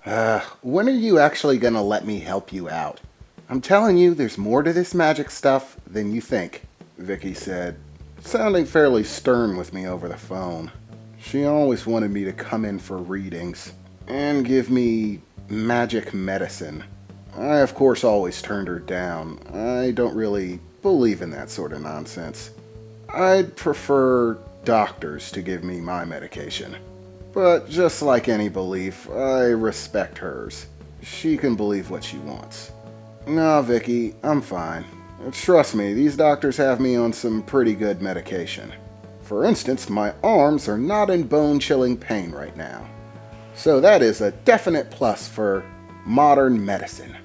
When are you actually gonna let me help you out? I'm telling you, there's more to this magic stuff than you think, Vicky said, sounding fairly stern with me over the phone. She always wanted me to come in for readings and give me magic medicine. I, of course, always turned her down. I don't really believe in that sort of nonsense. I'd prefer doctors to give me my medication. But just like any belief, I respect hers. She can believe what she wants. Nah, Vicky, I'm fine. Trust me, these doctors have me on some pretty good medication. For instance, my arms are not in bone-chilling pain right now. So that is a definite plus for modern medicine.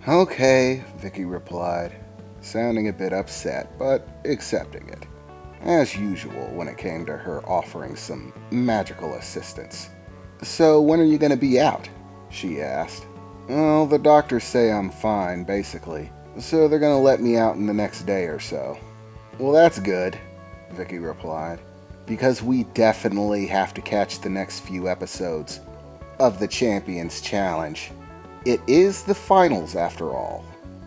Okay, Vicky replied, sounding a bit upset, but accepting it. As usual when it came to her offering some magical assistance. So when are you going to be out? She asked. Well, the doctors say I'm fine, basically, so they're going to let me out in the next day or so. Well, that's good, Vicky replied, because we definitely have to catch the next few episodes of the Champions Challenge. It is the finals, after all.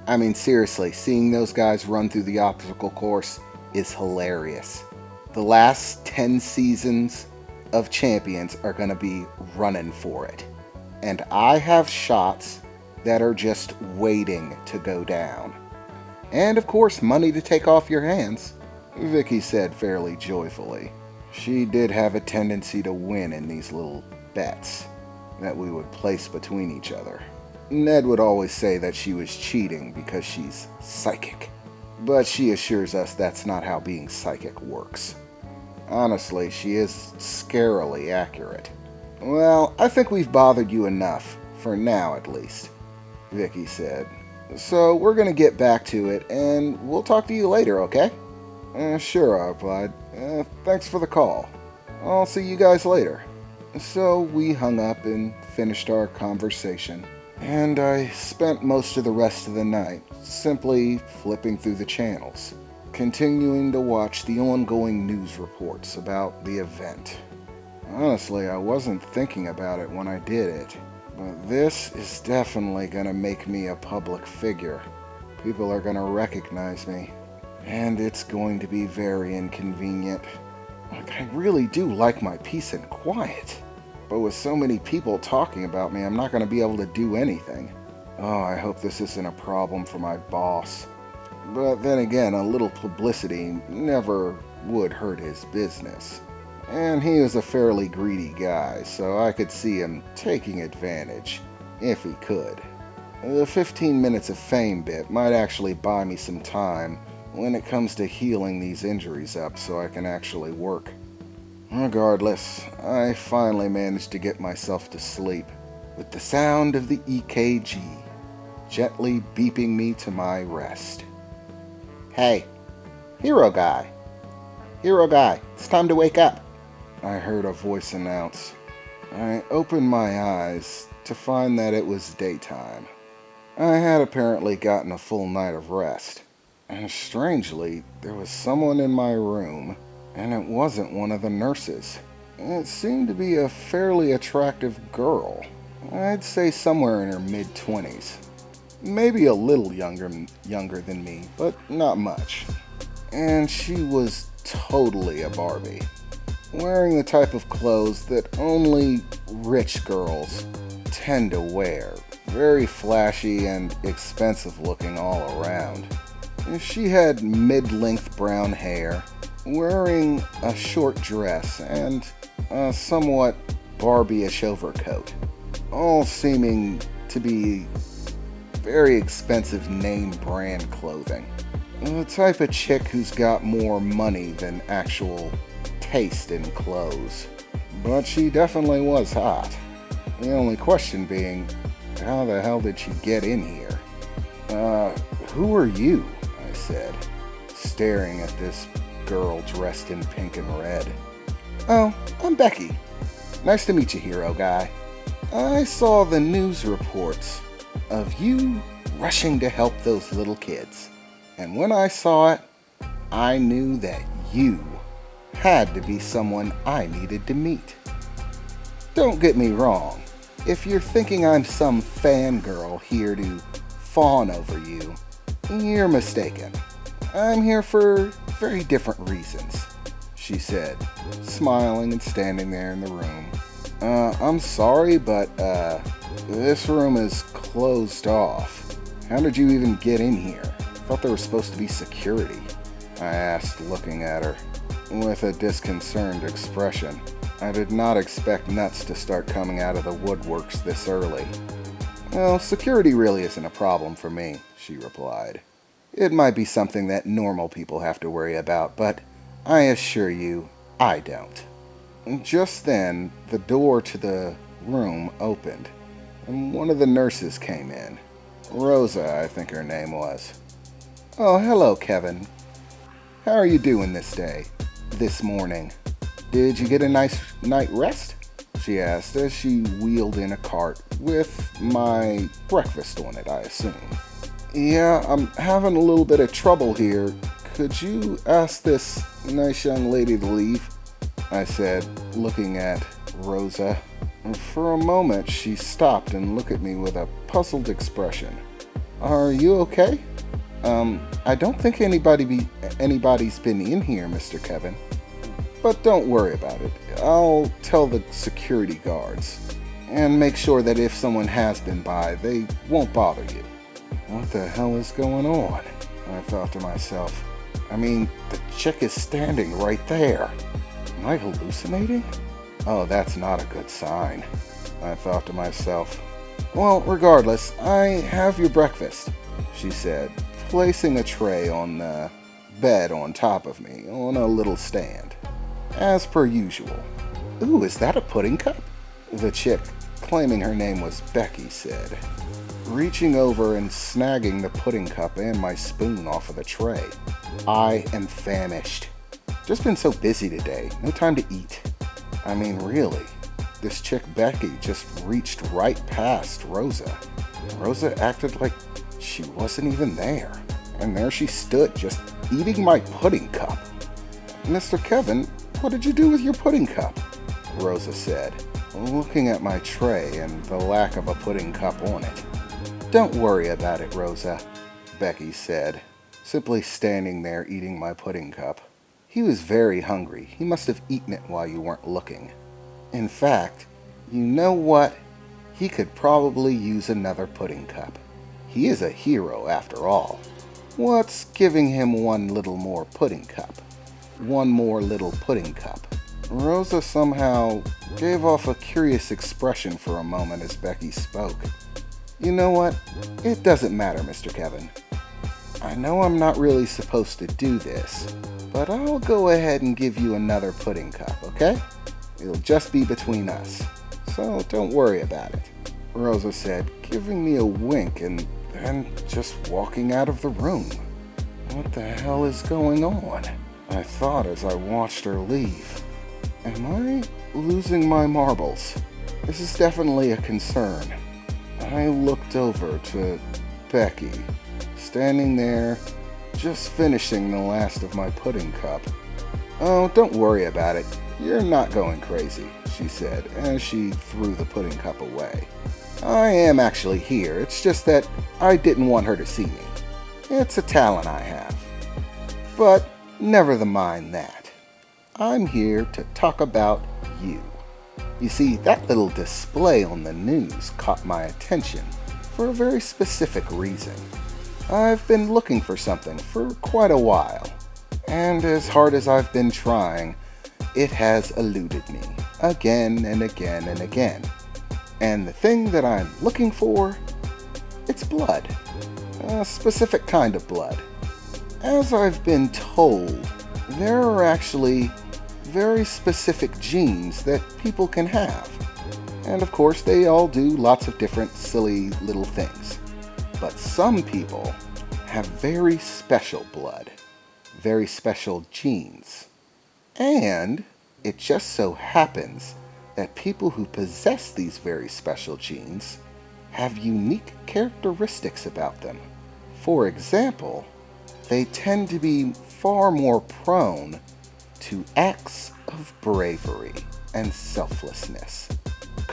I mean, seriously, seeing those guys run through the obstacle course is hilarious. The last 10 seasons of Champions are going to be running for it. And I have shots that are just waiting to go down. And of course, money to take off your hands, Vicky said fairly joyfully. She did have a tendency to win in these little bets that we would place between each other. Ned would always say that she was cheating because she's psychic. But she assures us that's not how being psychic works. Honestly, she is scarily accurate. Well, I think we've bothered you enough, for now at least, Vicky said. So we're going to get back to it, and we'll talk to you later, okay? Sure, I replied. Thanks for the call. I'll see you guys later. So we hung up and finished our conversation, and I spent most of the rest of the night simply flipping through the channels, continuing to watch the ongoing news reports about the event. Honestly, I wasn't thinking about it when I did it, but this is definitely gonna make me a public figure. People are gonna recognize me, and it's going to be very inconvenient. I really do like my peace and quiet, but with so many people talking about me, I'm not gonna be able to do anything. Oh, I hope this isn't a problem for my boss. But then again, a little publicity never would hurt his business. And he was a fairly greedy guy, so I could see him taking advantage, if he could. The 15 minutes of fame bit might actually buy me some time when it comes to healing these injuries up so I can actually work. Regardless, I finally managed to get myself to sleep with the sound of the EKG gently beeping me to my rest. Hey, Hero Guy, it's time to wake up, I heard a voice announce. I opened my eyes to find that it was daytime. I had apparently gotten a full night of rest, and strangely, there was someone in my room, and it wasn't one of the nurses. It seemed to be a fairly attractive girl. I'd say somewhere in her mid-20s. Maybe a little younger than me, but not much. And she was totally a Barbie, wearing the type of clothes that only rich girls tend to wear. Very flashy and expensive looking all around. She had mid-length brown hair, wearing a short dress and a somewhat Barbie-ish overcoat, all seeming to be very expensive name brand clothing. The type of chick who's got more money than actual taste in clothes. But she definitely was hot. The only question being, how the hell did she get in here? Who are you? I said, staring at this girl dressed in pink and red. Oh, I'm Becky. Nice to meet you, Hero Guy. I saw the news reports of you rushing to help those little kids. And when I saw it, I knew that you had to be someone I needed to meet. Don't get me wrong, If you're thinking I'm some fangirl here to fawn over you, you're mistaken. I'm here for very different reasons, she said, smiling and standing there in the room. I'm sorry, but, this room is closed off. How did you even get in here? I thought there was supposed to be security, I asked, looking at her with a disconcerted expression. I did not expect nuts to start coming out of the woodworks this early. Well, security really isn't a problem for me, she replied. It might be something that normal people have to worry about, but I assure you, I don't. Just then, the door to the room opened, and one of the nurses came in. Rosa, I think her name was. Oh, hello, Kevin. How are you doing this morning? Did you get a nice night rest? She asked as she wheeled in a cart with my breakfast on it, I assume. Yeah, I'm having a little bit of trouble here. Could you ask this nice young lady to leave? I said, looking at Rosa. For a moment, she stopped and looked at me with a puzzled expression. Are you okay? I don't think anybody's been in here, Mr. Kevin. But don't worry about it. I'll tell the security guards and make sure that if someone has been by, they won't bother you. What the hell is going on? I thought to myself. I mean, the chick is standing right there. Am I hallucinating? Oh, that's not a good sign, I thought to myself. Well, regardless, I have your breakfast, she said, placing a tray on the bed on top of me on a little stand. As per usual. Ooh, is that a pudding cup? The chick, claiming her name was Becky, said, reaching over and snagging the pudding cup and my spoon off of the tray. I am famished. Just been so busy today, no time to eat. I mean, really, this chick Becky just reached right past Rosa. Rosa acted like she wasn't even there, and there she stood, just eating my pudding cup. Mr. Kevin, what did you do with your pudding cup? Rosa said, looking at my tray and the lack of a pudding cup on it. Don't worry about it, Rosa, Becky said, simply standing there eating my pudding cup. He was very hungry. He must have eaten it while you weren't looking. In fact, you know what? He could probably use another pudding cup. He is a hero after all. What's giving him one little more pudding cup? One more little pudding cup. Rosa somehow gave off a curious expression for a moment as Becky spoke. You know what? It doesn't matter, Mr. Kevin. I know I'm not really supposed to do this, but I'll go ahead and give you another pudding cup, okay? It'll just be between us, so don't worry about it, Rosa said, giving me a wink and then just walking out of the room. What the hell is going on? I thought as I watched her leave. Am I losing my marbles? This is definitely a concern. I looked over to Becky, standing there, just finishing the last of my pudding cup. Oh, don't worry about it. You're not going crazy, she said, as she threw the pudding cup away. I am actually here. It's just that I didn't want her to see me. It's a talent I have. But never mind that. I'm here to talk about you. You see, that little display on the news caught my attention for a very specific reason. I've been looking for something for quite a while, and as hard as I've been trying, it has eluded me again and again and again. And the thing that I'm looking for, it's blood. A specific kind of blood. As I've been told, there are actually very specific genes that people can have. And of course, they all do lots of different silly little things. But some people have very special blood, very special genes. And it just so happens that people who possess these very special genes have unique characteristics about them. For example, they tend to be far more prone to acts of bravery and selflessness,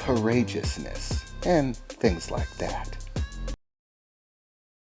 courageousness, and things like that.